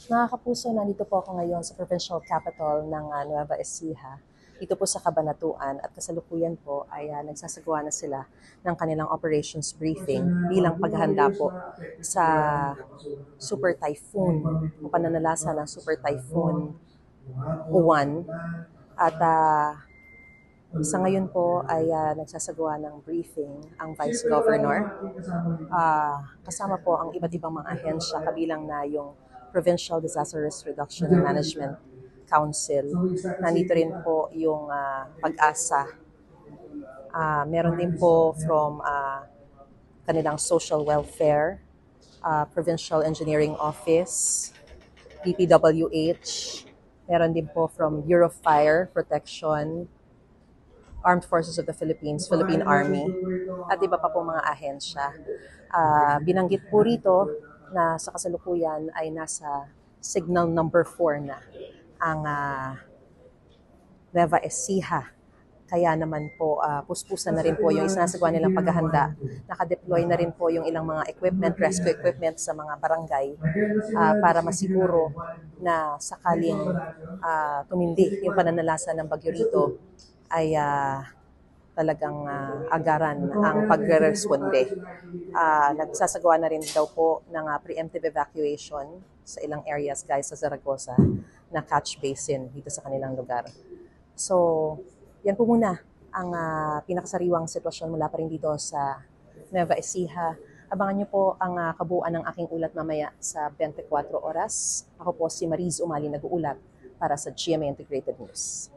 Mga kapuso, nandito po ako ngayon sa provincial capital ng Nueva Ecija. Dito po sa Cabanatuan at kasalukuyan po ay nagsasagawa na sila ng kanilang operations briefing bilang paghahanda po sa Super Typhoon o pananalasa ng Super Typhoon Uwan. At sa ngayon po ay nagsasagawa ng briefing ang Vice Governor. Kasama po ang iba't ibang mga ahensya, kabilang na yung Provincial Disaster Risk Reduction and Management Council. Nandito rin po yung Pag-asa. Meron din po from kanilang Social Welfare, Provincial Engineering Office, DPWH. Meron din po from Bureau of Fire Protection, Armed Forces of the Philippines, Philippine Army, at iba pa po mga ahensya. Binanggit po rito na sa kasalukuyan ay nasa signal number 4 na ang Nueva Ecija. Kaya naman po, puspusan na rin po yung isinasagawa nilang paghahanda. Nakadeploy na rin po yung ilang mga equipment, rescue equipment sa mga barangay para masiguro na sakaling tumindi yung pananalasa ng bagyo rito ay talagang agaran ang pagre-responde. Nagsasagawa na rin daw po ng preemptive evacuation sa ilang areas guys sa Zaragoza na catch basin dito sa kanilang lugar. So, yan po muna ang pinakasariwang sitwasyon mula pa rin dito sa Nueva Ecija. Abangan niyo po ang kabuuan ng aking ulat mamaya sa 24 oras. Ako po si Mariz Umali nag-uulat para sa GMA Integrated News.